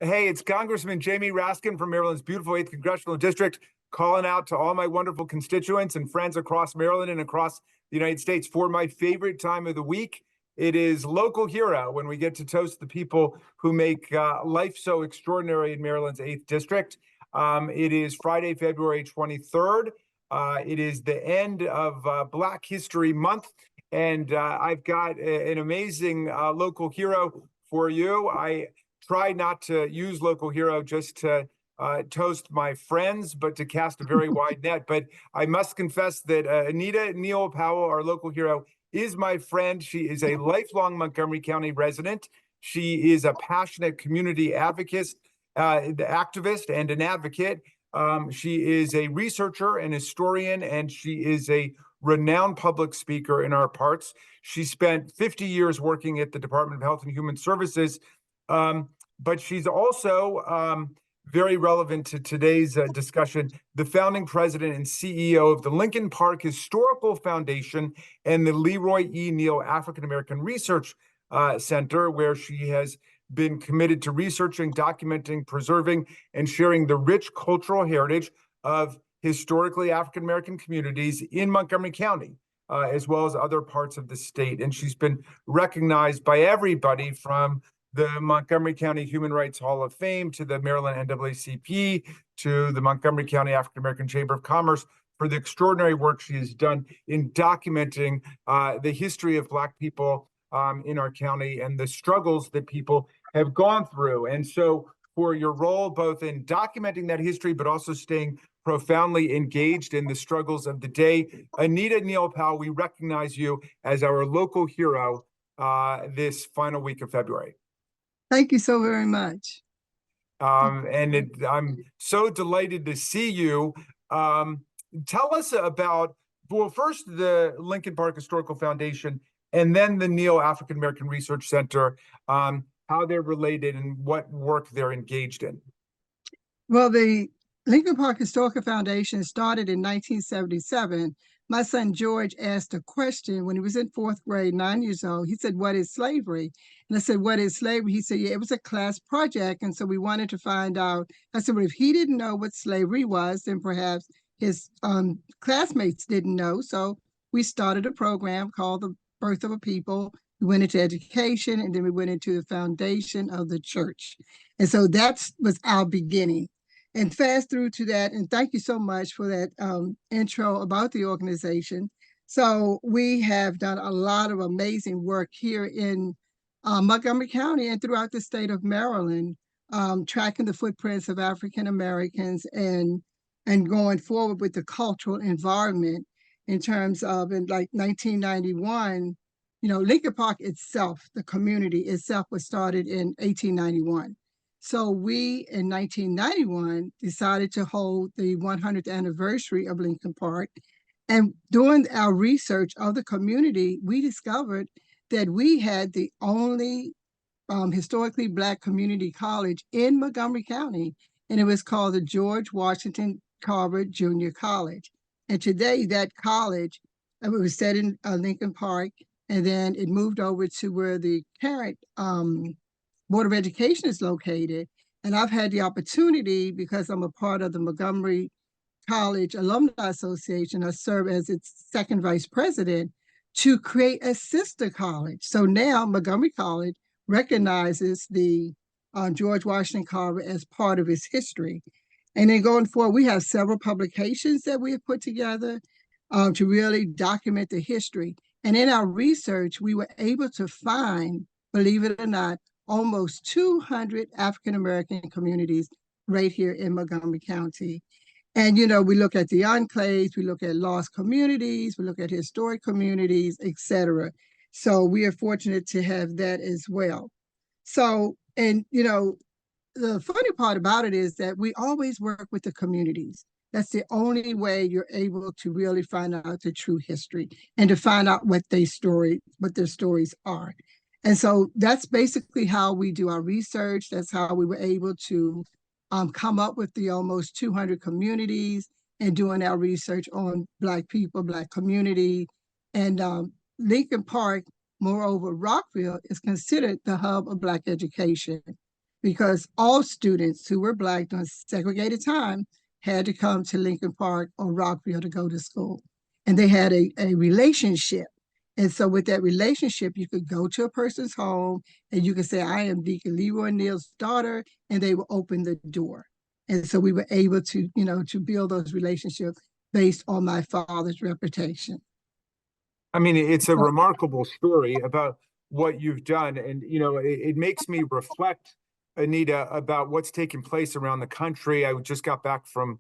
Hey, it's Congressman Jamie Raskin from Maryland's beautiful 8th Congressional District, calling out to all my wonderful constituents and friends across Maryland and across the United States for my favorite time of the week. It is Local Hero, when we get to toast the people who make life so extraordinary in Maryland's 8th District. It is Friday, February 23rd. It is the end of Black History Month, and I've got an amazing local hero for you. I try not to use Local Hero just to toast my friends, but to cast a very wide net. But I must confess that Anita Neal Powell, our local hero, is my friend. She is a lifelong Montgomery County resident. She is a passionate community advocate, activist, and an advocate. She is a researcher and historian, and she is a renowned public speaker in our parts. She spent 50 years working at the Department of Health and Human Services, but she's also very relevant to today's discussion, the founding president and CEO of the Lincoln Park Historical Foundation and the Leroy E. Neal African American Research Center, where she has been committed to researching, documenting, preserving, and sharing the rich cultural heritage of historically African American communities in Montgomery County, as well as other parts of the state. And she's been recognized by everybody from the Montgomery County Human Rights Hall of Fame to the Maryland NAACP to the Montgomery County African American Chamber of Commerce for the extraordinary work she has done in documenting the history of Black people in our county and the struggles that people have gone through. And so for your role both in documenting that history, but also staying profoundly engaged in the struggles of the day, Anita Neal Powell, we recognize you as our local hero this final week of February. Thank you so very much. I'm so delighted to see you. Tell us about, well, first the Lincoln Park Historical Foundation and then the Neal African American Research Center, how they're related and what work they're engaged in. Well, the Lincoln Park Historical Foundation started in 1977. My son George asked a question when he was in 4th grade, 9 years old. He said, "What is slavery?" And I said, "What is slavery?" He said, "Yeah, it was a class project." And so we wanted to find out. I said, "Well, if he didn't know what slavery was, then perhaps his classmates didn't know." So we started a program called The Birth of a People. We went into education, and then we went into the foundation of the church. And so that was our beginning. And fast through to that, and thank you so much for that intro about the organization. So we have done a lot of amazing work here in Montgomery County and throughout the state of Maryland, tracking the footprints of African Americans and going forward with the cultural environment in terms of, in like 1991, Lincoln Park itself, the community itself, was started in 1891. So we, in 1991, decided to hold the 100th anniversary of Lincoln Park. And doing our research of the community, we discovered that we had the only historically Black community college in Montgomery County, and it was called the George Washington Carver Junior College. And today that college, it was set in Lincoln Park, and then it moved over to where the current Board of Education is located. And I've had the opportunity, because I'm a part of the Montgomery College Alumni Association, I serve as its second vice president, to create a sister college. So now Montgomery College recognizes the George Washington Carver as part of its history. And then going forward, we have several publications that we have put together to really document the history. And in our research, we were able to find, believe it or not, almost 200 African-American communities right here in Montgomery County. And, we look at the enclaves, we look at lost communities, we look at historic communities, et cetera. So we are fortunate to have that as well. So, and, the funny part about it is that we always work with the communities. That's the only way you're able to really find out the true history and to find out what their stories are. And so that's basically how we do our research. That's how we were able to come up with the almost 200 communities and doing our research on Black people, Black community. And Lincoln Park, moreover, Rockville, is considered the hub of Black education, because all students who were Black during segregated time had to come to Lincoln Park or Rockville to go to school. And they had a relationship. And so with that relationship, you could go to a person's home and you could say, I am Deacon Leroy Neal's daughter, and they will open the door. And so we were able to, to build those relationships based on my father's reputation. I mean, it's a remarkable story about what you've done. And, it makes me reflect, Anita, about what's taking place around the country. I just got back from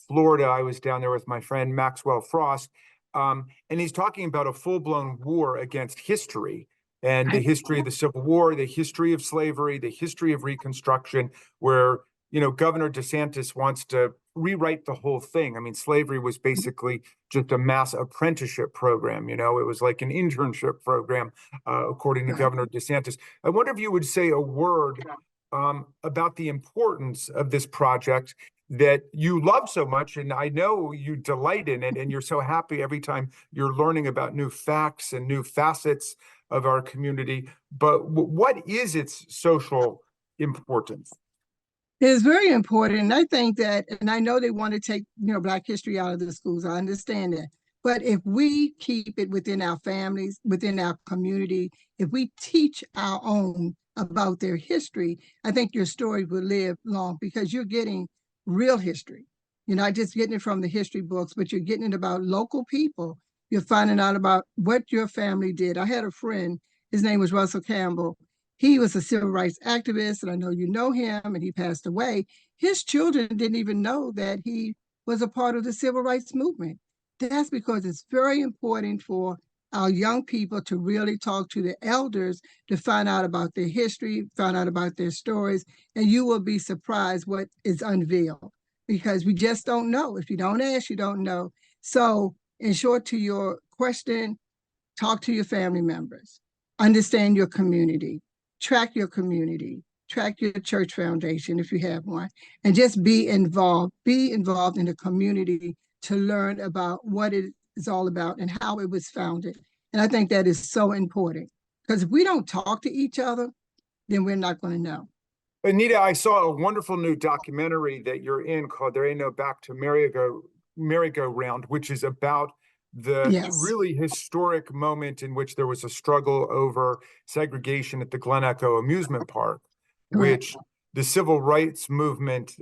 Florida. I was down there with my friend Maxwell Frost. And he's talking about a full-blown war against history and the history of the Civil War, the history of slavery, the history of Reconstruction, where, Governor DeSantis wants to rewrite the whole thing. I mean, slavery was basically just a mass apprenticeship program. It was like an internship program, according to Governor DeSantis. I wonder if you would say a word about the importance of this project that you love so much, and I know you delight in it, and you're so happy every time you're learning about new facts and new facets of our community. But what is its social importance? It is very important. And I think that, and I know they want to take, Black history out of the schools. I understand that. But if we keep it within our families, within our community, if we teach our own about their history, I think your story will live long, because you're getting real history. You're not just getting it from the history books, but you're getting it about local people. You're finding out about what your family did. I had a friend, his name was Russell Campbell. He was a civil rights activist, and I know you know him, and he passed away. His children didn't even know that he was a part of the civil rights movement. That's because it's very important for our young people to really talk to the elders to find out about their history, find out about their stories, and you will be surprised what is unveiled, because we just don't know. If you don't ask, you don't know. So, in short, to your question, talk to your family members, understand your community, track your community, track your church foundation if you have one, and just be involved in the community to learn about what it is all about and how it was founded. And I think that is so important, because if we don't talk to each other, then we're not going to know. Anita, I saw a wonderful new documentary that you're in called There Ain't No Back to Merry-Go-Round, which is about the really historic moment in which there was a struggle over segregation at the Glen Echo Amusement Park, which the civil rights movement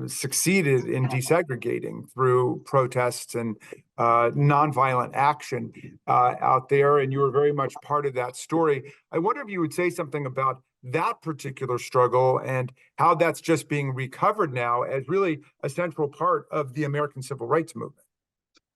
succeeded in desegregating through protests and nonviolent action out there. And you were very much part of that story. I wonder if you would say something about that particular struggle and how that's just being recovered now as really a central part of the American civil rights movement.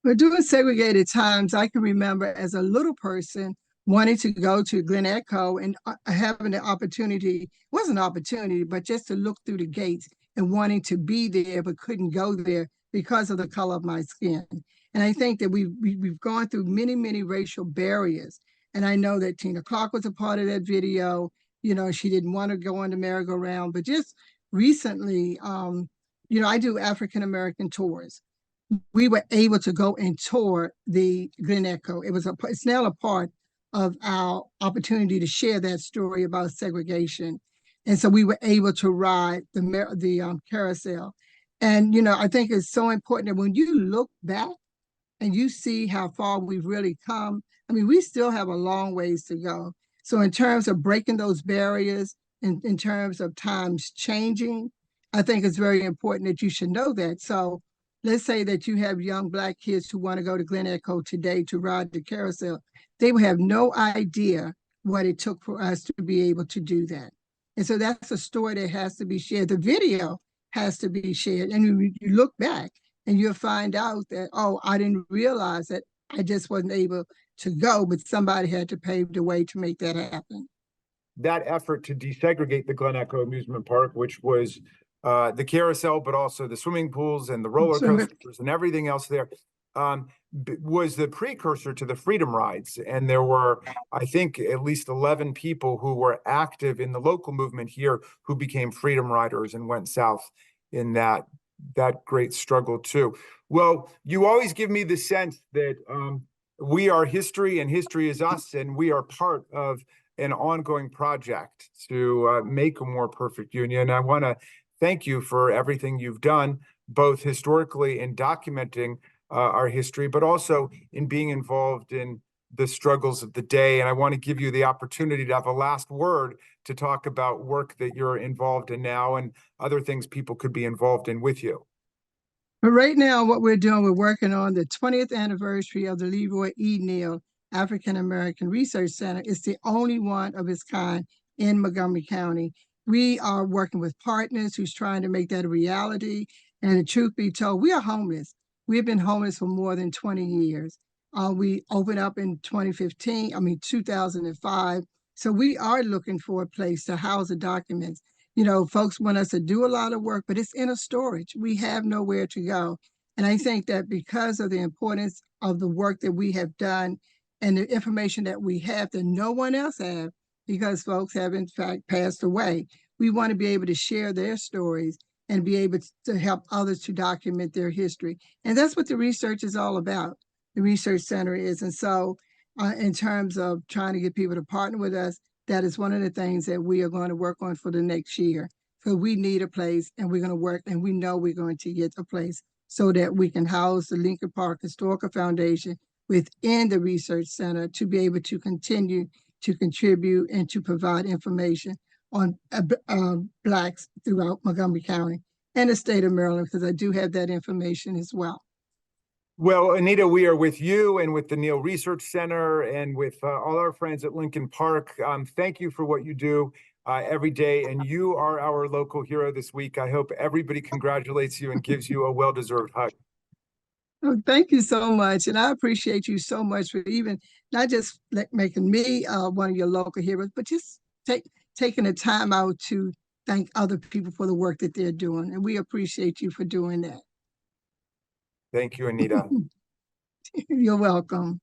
But during segregated times, I can remember as a little person wanting to go to Glen Echo and having the opportunity, it wasn't an opportunity, but just to look through the gates and wanting to be there, but couldn't go there because of the color of my skin. And I think that we've gone through many, many racial barriers. And I know that Tina Clark was a part of that video. She didn't want to go on the merry-go-round, but just recently, I do African-American tours. We were able to go and tour the Glen Echo. It's now a part of our opportunity to share that story about segregation. And so we were able to ride the carousel. And, I think it's so important that when you look back and you see how far we've really come, I mean, we still have a long ways to go. So in terms of breaking those barriers, in terms of times changing, I think it's very important that you should know that. So let's say that you have young Black kids who want to go to Glen Echo today to ride the carousel. They will have no idea what it took for us to be able to do that. And so that's a story that has to be shared. The video has to be shared. And you look back and you'll find out that, oh, I didn't realize that I just wasn't able to go, but somebody had to pave the way to make that happen. That effort to desegregate the Glen Echo Amusement Park, which was the carousel, but also the swimming pools and the roller coasters and everything else there, was the precursor to the Freedom Rides. And there were, I think, at least 11 people who were active in the local movement here who became Freedom Riders and went south in that great struggle too. Well, you always give me the sense that we are history and history is us, and we are part of an ongoing project to make a more perfect union. I want to thank you for everything you've done, both historically in documenting our history, but also in being involved in the struggles of the day. And I want to give you the opportunity to have a last word to talk about work that you're involved in now and other things people could be involved in with you. But right now, what we're doing, we're working on the 20th anniversary of the Leroy E. Neal African American Research Center. It's the only one of its kind in Montgomery County. We are working with partners who's trying to make that a reality. And the truth be told, we are homeless. We've been homeless for more than 20 years. We opened up in 2005. So we are looking for a place to house the documents. You know, folks want us to do a lot of work, but it's in a storage. We have nowhere to go. And I think that because of the importance of the work that we have done and the information that we have that no one else have, because folks have in fact passed away, we want to be able to share their stories and be able to help others to document their history. And that's what the research is all about. The research center is. And so in terms of trying to get people to partner with us, that is one of the things that we are going to work on for the next year. So we need a place and we're going to work, and we know we're going to get a place so that we can house the Lincoln Park Historical Foundation within the research center to be able to continue to contribute and to provide information on Blacks throughout Montgomery County and the state of Maryland, because I do have that information as well. Well, Anita, we are with you and with the Neal Research Center and with all our friends at Lincoln Park. Thank you for what you do every day, and you are our local hero this week. I hope everybody congratulates you and gives you a well-deserved hug. Oh, thank you so much. And I appreciate you so much for even not just making me one of your local heroes, but just taking the time out to thank other people for the work that they're doing. And we appreciate you for doing that. Thank you, Anita. You're welcome.